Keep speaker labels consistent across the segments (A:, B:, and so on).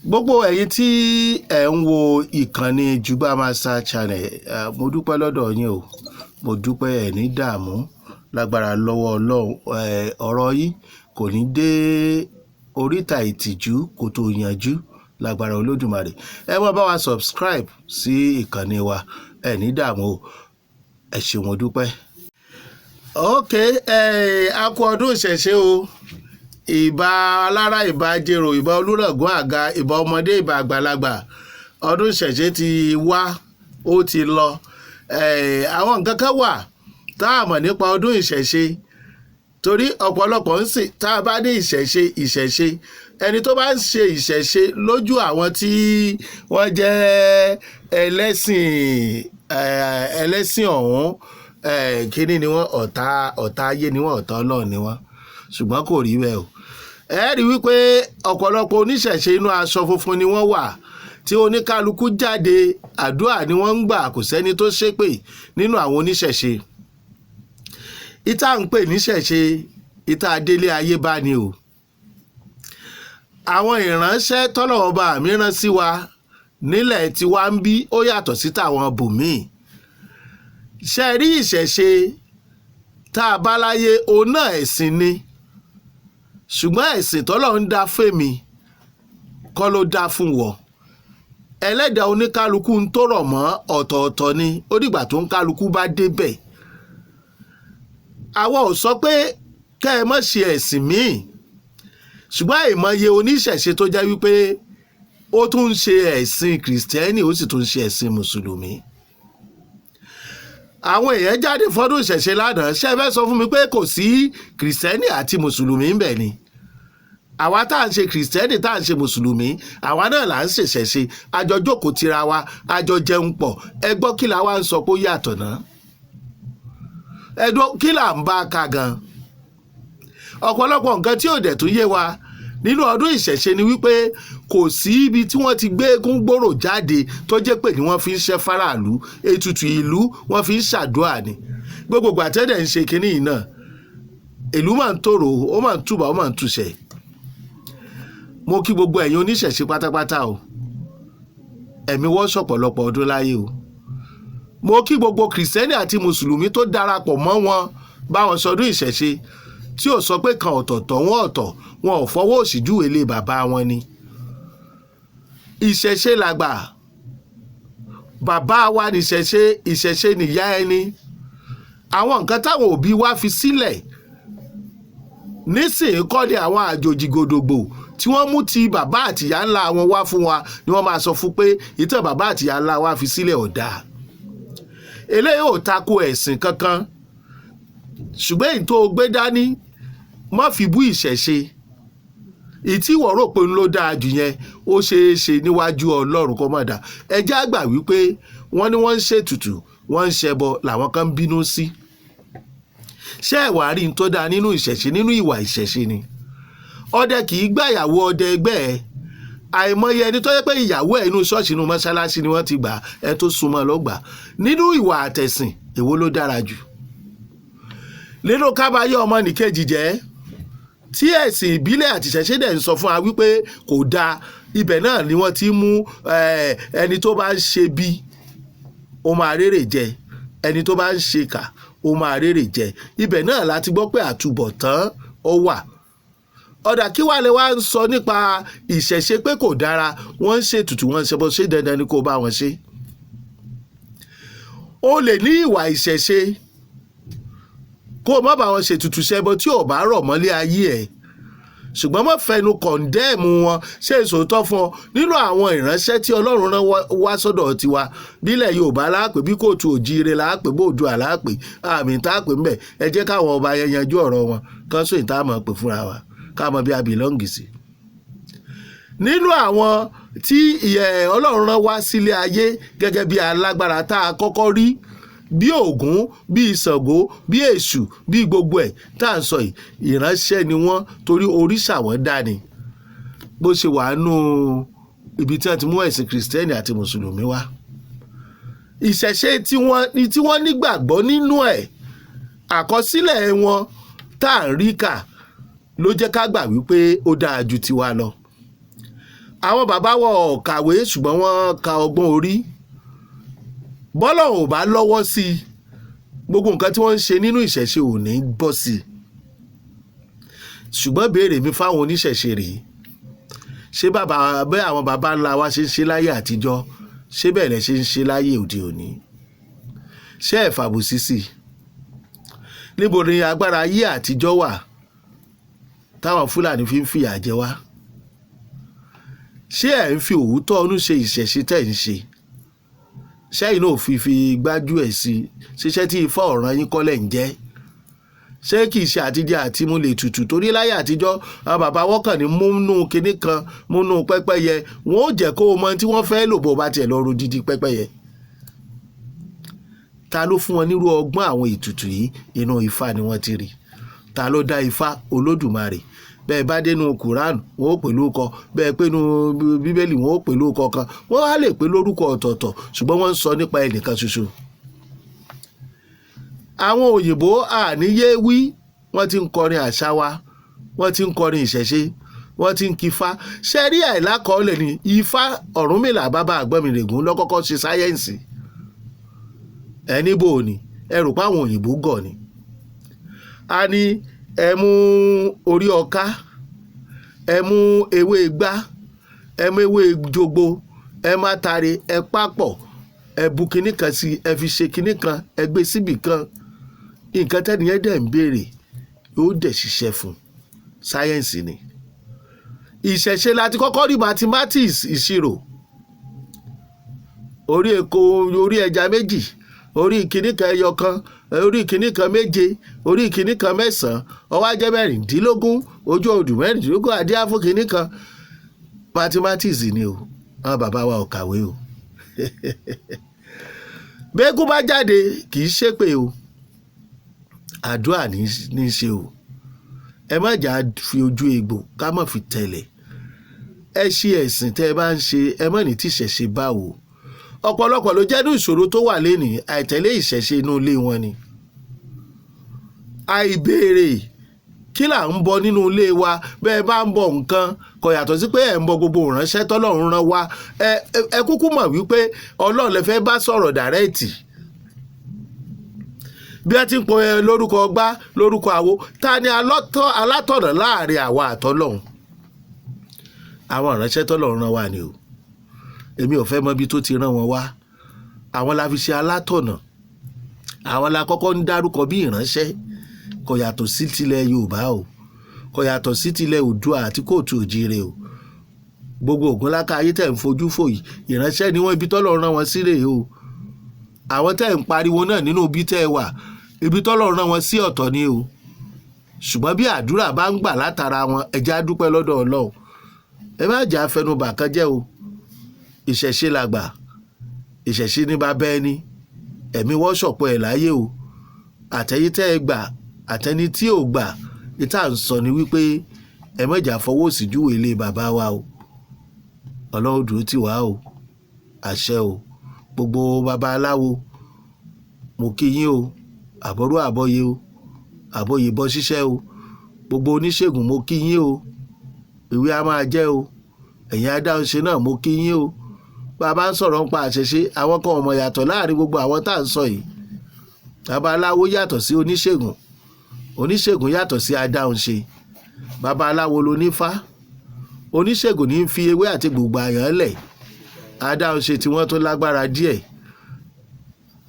A: gbogbo ẹ̀yin tí ẹ̀ ń wo ìkànnì Jugba Master Channel, mo dúpẹ́ lọ́dọ̀ yín o, mo dúpẹ́ ẹ̀ ní dààmú lágbára lọ́wọ́ Ọlọ́run. Ọ̀rọ̀ yìí kò ní dé oríta ìtìjú kò tó yanjú lágbára Olódùmarè. Ẹ wá bá wa subscribe sí ìkànnì wa, ẹ̀ ní dààmú o, ẹ ṣé mo dúpẹ́. Ok, a kú ọdún ìṣẹ̀ṣe o. Ìbà alára, ìbà jèrò, ìbà olúrọ̀gùn àga, ìbà ọmọdé, ìbà àgbàlagbà. Ọdún ìṣẹ̀ṣe ti wá, ó ti lọ. Àwọn nǹkan kan wà tá a mọ̀ nípa ọdún ìṣẹ̀ṣe, torí ọ̀pọ̀lọpọ̀ ń sìn tá a bá ní ìṣẹ̀ṣe ẹni tó bá ń ṣe ìṣẹ̀ṣe lójú àwọn tí wọ́n jẹ́ ẹlẹ́sìn ọ̀hún, kíní ni wọ́n, ọ̀tá ayé ni wọ́n, ọ̀tá Ọlọ́run ni wọ́n, ṣùgbọ́n kò rí bẹ́ẹ̀ o. Ẹ rí wípé ọ̀pọ̀lọpọ̀ oníṣẹ̀ṣe inú aṣọ funfun ni wọ́n wà, tí oníkálukú jáde àdúrà ni wọ́n ń gbà, kò sẹ́ni tó ṣépè nínú àwọn oníṣẹ̀ṣe. Ìta ń pè níṣẹ̀ṣe, ìta délé ayé bá ni o. Àwọn ìránṣẹ́ tọ́lọ́run bá mi rán sí wa nílẹ̀ tí wá ń bí ó yàtọ̀ sí tàwọn bòmíì. Ṣé rí ìṣẹ̀ṣe tá a bá láyé òun náà ẹ̀sìn ni, ṣùgbọ́n ẹ̀sìn tọ́lọ́run dá fèmí kọ́ ló dá fún wọ. Ẹlẹ́dàá oníkálukú ń tó rọ̀ mọ́ ọ̀tọ̀ọ̀tọ̀ ni, ó dìgbà tó ń kálukú bá débẹ̀. Àwa ò sọ pé kẹ́ ẹ má ṣe ẹ̀sìn míì, ṣùgbọ́n àìmọye oníṣẹ̀ṣe tó jẹ́ wípé ó tún ń ṣe ẹ̀sìn kìrìsìtẹ́nì, ó sì tún ń ṣe ẹ̀sìn mùsùlùmí. Àwọn èèyàn jáde fọ́dún ìṣẹ̀ṣe lánàá, ṣé ẹ fẹ́ sọ fún mi pé kò sí kìrìsìtẹ́nì àti mùsùlùmí ń bẹ̀ ni? Àwa tá à ń ṣe kìrìsìtẹ́nì tá à ń ṣe mùsùlùmí, àwa náà là ń ṣèṣẹ̀ṣe, àjọ jókòó tira wa, àjọ jẹun pọ̀. Ẹ gbọ́ kí la wá ń sọ pé ó yàtọ̀ náà? Ẹ gbọ́ kí là ń bá ka gan? Ọ̀pọ̀lọpọ̀ nǹkan tí ò dẹ̀ tún yé wa nínú ọdún ìṣẹ̀ṣe ni wípé kò sí ibi tí wọ́n ti gbé eégún gbòòrò jáde tó jẹ́ pé ni wọ́n fi ń ṣẹ́ fáráàlú, ètùtù ìlú wọ́n fi ń ṣàdúrà ni. Gbogbo àtẹ́dẹ̀ ń ṣe kínní yìí náà, ìlú máa ń tòrò, ó máa ń túbà, ó máa ń túṣẹ̀. Mo kí gbogbo ẹ̀yin oníṣẹ̀ṣe pátápátá o, ẹ̀mí wọ́n ṣọ̀pọ̀lọpọ̀ ọdún láyé o. Mo kí gbogbo kìrìsìtẹ́nì àti mùsùlùmí tó darapọ̀ mọ́ wọn báwọn sọdún ìṣẹ̀ṣe, tí ò sọ pé kan ọ̀tọ̀ọ̀tọ̀ wọn ọ̀tọ̀, wọn ò fọwọ́ òsì júwe ilé bàbá wọn ni. Ìṣẹ̀ṣe làgbà, bàbá wa ní ìṣẹ̀ṣe nìyá ẹni. Àwọn nǹkan táwọn òbí wa fi sílẹ̀ nísìnyí kọ́ ni àwọn àjòjì gòdògbò tí wọ́n mú ti bàbá àtìyá ńlá wọn wá fún wa ni wọ́n máa sọ fún pé ìtàn bàbá àtìyá ńlá wa fi sílẹ̀ ò dáa. Eléyìí ò tako ẹ̀sìn kankan, ṣùgbọ́n èyí tó gbé dání má fi bú ìṣẹ̀ṣe. Ìtí ìwọ rò pé ń ló dáa jù yẹn, ó ṣeé ṣe níwájú Ọlọ́run kó má dà. Ẹ jẹ́ á gbà wípé wọ́n ní wọ́n ń ṣètùtù, wọ́n ń ṣẹbọ, làwọn kan ń bínú sí. Ṣé ẹ wá rí n tó dáa nínú ìṣẹ̀ṣe, nínú ìwà ìṣẹ̀ṣe ni? Ọdẹ kì í gbà ìyàwó ọdẹ ẹgbẹ́ ẹ. Àìmọye ẹni tó yẹ pé ìyàwó ẹ inú ṣọ́ọ̀ṣì, inú mọ́ṣáláṣí ni wọ́n ti gbà, ẹ tó súnmọ́ ló gbà. Nínú ìwà àtẹ̀sìn, èwo ló dára jù? Nínú ká bá yé ọmọnìkejì jẹ́, tí ẹ̀sìn ìbílẹ̀ àti ìṣẹ̀ṣe dẹ̀ ń sọ fún wa wípé kò dáa, ibẹ̀ náà ni wọ́n ti mú ẹni tó bá ń ṣe bí ó máa rérè jẹ, ẹni tó bá ń ṣe kà ó máa rérè jẹ. Ibẹ̀ náà láti gbọ́ pé àtúbọ̀tán ó wà. Ọ̀dà kí wàá lè wá ń sọ nípa ìṣẹ̀ṣe pé kò dára, wọ́n ń ṣètùtù, wọ́n ń ṣẹbọ, ṣé dandan ni kó bá wọn ṣe? O lè ní ìwà ìṣẹ̀ṣe kó má bá wọn ṣètùtù ṣẹbọ tí ò bá rọ̀ mọ́lé ayé ẹ̀, ṣùgbọ́n má fẹnu kọ̀ǹdẹ́ẹ̀mù wọn. Ṣé ìṣòótọ́ fún ọ nínú àwọn ìránṣẹ́ tí Ọlọ́run rán wá sọ́dọ̀ tiwa? Bílẹ̀ Yorùbá láàpè, bí kóòtù òjíire láàpè, bóòdù àlápè, àmì tá a pè ńbẹ̀. Ẹ jẹ́ káwọn ọba yẹn yanjú ọ̀rọ̀ wọn, kán sóyìn tá a mọ̀ pé fúnra wa, ká mọ bí a bìlọ́ǹgì sí. Nínú àwọn tí Ọlọ́run rán wá sílé ayé gẹ́gẹ́ bí alágbára tá a kọ́kọ́ rí, bí Ògún, bí Ṣàngó, bí Èṣù, bí gbogbo ẹ̀ tá à ń sọ yìí, ìránṣẹ́ ni wọ́n, torí òrìṣà wọn dá ni. Bó ṣe wà nù ibi tí wọ́n ti mú ẹ̀sìn kìrìsìtẹ́nì àti mùsùlùmí wá. Ìṣẹ̀ṣe tí wọ́n nígbàgbọ́ nínú ẹ̀, àkọsílẹ̀ wọn tá à ń rí kà ló jẹ́ ká gbà wípé ó dáa ju tiwa lọ. àwọn bàbá wọ̀ kàwé ṣùgbọ́n wọ́n ka ọgbọ́n orí. bọ́lọ̀ ò bá lọ́wọ́ sí i gbogbo nǹkan tí wọ́n ń ṣe nínú ìṣẹ̀ṣe ò ní bọ́ sí i. ṣùgbọ́n béèrè mi fáwọn oníṣẹ̀ṣe rèé, ṣé bẹ́ẹ̀ àwọn bàbá ńlá wa ṣe ń ṣe láyé àtijọ́ ṣé bẹ́ẹ̀ lẹ ṣe ń ṣe láyé òde òní? ṣé ẹ fàbùsí sí i? níbo ni agbára ayé àtijọ́ wà táwọn Fúlàní fi ń fìyà jẹ wá? ṣé ẹ̀ ń fi òótọ́ ọdún ṣe ìṣẹ̀ṣe tẹ̀ ń ṣe? ṣẹ́yìn náà fi gbájú ẹ̀ sí ṣiṣẹ́ tí Ifá ọ̀ràn yín kọ́lẹ̀ ń jẹ́? ṣé kì í ṣe àtijọ́ àti mú lè tutù? torí láyé àtijọ́ àwọn bàbá wọ́kàn ní múnú kinní kan múnú pẹ́pẹ́yẹ, wọ́n ó jẹ́ kó o mọ tí wọ́n fẹ́ lò bó bá tiẹ̀ lọ ro dídí pẹ́pẹ́yẹ. ta ló fún wọn nírú ọgbọ́n àwọn ètùtù yìí? inú Ifá ni wọ́n ti rí. ta ló dá Ifá? Olódùmarè. bẹ́ẹ̀ bá dénú Quran wọ́n ó pè lórúkọ, bẹ́ẹ̀ pé nu Bíbélì wọ́n ó pè lórúkọ kan, wọ́n á lè pè lórúkọ ọ̀tọ̀ọ̀tọ̀ ṣùgbọ́n wọ́n ń sọ nípa ẹnìkan ṣoṣo. àwọn òyìnbó àníyé wí, wọ́n ti ń kọrin àṣà wa, wọ́n ti ń kọrin ìṣẹ̀ṣe, wọ́n ti ń kífá. ṣe rí àìlákọọ́lẹ̀ ni Ifá Ọ̀rúnmìlà bàbá Àgbọ̀nmìrègún lọ́kọ́kọ́ ṣe sáyẹ́ǹsì. ẹni bò ní ẹrù páwọn òyìnbó gọ̀ ni. a ní ẹ mú orí ọká, ẹ mú ewé igbá, ẹ mú ewé jogbo, ẹ má tare, ẹ papọ̀, ẹ bu kinní kan sí, ẹ fi ṣe kinní kan, ẹ gbé síbì kan. nǹkan tẹ́niyẹn dẹ̀ ń béèrè yóò dẹ̀ ṣiṣẹ́ fún. sáyẹ́ǹsì ni. ìṣẹ̀ṣe láti kọ́kọ́ rí mathematics, ìṣirò. orí èkó, orí ẹja méjì, orí kinní kan ẹyọ kan, orí kinní kan méje, orí kinní kan mẹ́sàn-án, ó wá jẹ́ mẹ́rìndínlógún, ojú odù mẹ́rìndínlógún adíá fún kinní kan. mathematics ni o, àwọn bàbá wa ò kàwé o. bẹ́ẹ̀kú bá jáde kì í ṣépè o, àdúrà ní í ṣe o. ẹ má jà fi ojú egbò ká má fi tẹ̀lẹ̀. ẹ ṣe ẹ̀sìn tẹ́ ẹ bá ń ṣe, ẹ má ní tí ìṣẹ̀ṣe báwo. ọ̀pọ̀lọpọ̀ ló jẹ́ ní ìṣòro tó wà lénìí àìtẹ̀lé ìṣẹ̀ṣe inú ilé wọn ni. àìbéèrè kí là ń bọ nínú ilé wa, bẹ́ẹ̀ bá ń bọ nǹkan kò yàtọ̀ sí pé ẹ̀ ń bọ gbogbo ìránṣẹ́ tọ́lọ́run rán wa. ẹ kúkú mọ̀ wípé Ọlọ́run lè fẹ́ bá sọ̀rọ̀ dàrẹ́ẹ̀tì. bí ẹ ti ń pọ lórúkọ ọgbá lórúkọ àwo, ta ni alátọ̀nà láàrin àwa àtọ́lọ́run? àwọn ìránṣẹ́ tọ́lọ́run rán wa ni o. èmi ò fẹ́ mọ ibi tó ti rán wọn wá. àwọn la fi ṣe alátọ̀nà, àwọn la kọ́kọ́ ń dárúkọ bí ìránṣẹ́. kò yàtọ̀ sí tilẹ̀ Yorùbá o, kò yàtọ̀ sí tilẹ̀ Oòduà àti kóòtù òjìire o. gbogbo Ògúnláka ayé tẹ̀ ń fojú fò yìí ìránṣẹ́ ni wọ́n, ibi tọ́lọ́run rán wọn sí rèé o. àwọn tẹ̀ ń pariwo náà nínú ibi tẹ́ ẹ wà, ibi tọ́lọ́run rán wọn sí ọ̀tọ̀ ni o. ṣùgbọ́n bí àdúrà bá ń gbà látara wọn, ẹ jẹ́ á dúpẹ́ lọ́dọ̀ Ọlọ́run. ẹ má jà fẹnubà kan jẹ́ o. ìṣẹ̀ṣe làgbà, ìṣẹ̀ṣe ní bàbá ẹni, ẹ̀mí wọ́ṣọ̀pọ̀ ẹ̀ láyé o. àtẹ̀yí tẹ́ ẹ gbà àtẹni tí ò gbà, ìta ń sọ ni wípé ẹ má jà fọwọ́ sí júwe ilé bàbá wa o. Ọlọ́run dúró tì wá o. àṣẹ o. gbogbo babaláwo mo kí yín o, àbọ̀rú àbọ̀yé o, àbọ̀yé bọ́ ṣiṣẹ́ o. gbogbo oníṣègùn mo kí yín o, ìwé a máa jẹ́ o. ẹ̀yin adáhunṣe náà mo kí yín o. bàbá ń sọ̀rọ̀ nípa àṣẹṣe, àwọn kan ọmọ yàtọ̀ láàrin gbogbo àwọn tá à ń sọ yìí. babaláwo yàtọ̀ sí oníṣègùn, oníṣègùn yàtọ̀ sí adáhunṣe. babaláwo lonífá, oníṣègùn ní fi ewé àti gbogbo àyàn lẹ̀. adáhunṣe tí wọ́n tó lágbára díẹ̀.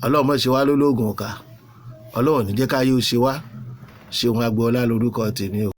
A: Ọlọ́run má ṣe wá lólógùn ọ̀kà, Ọlọ́run ní jẹ́ káyé ó ṣe wá. Ṣeun Agboola lórúkọ tèmi o.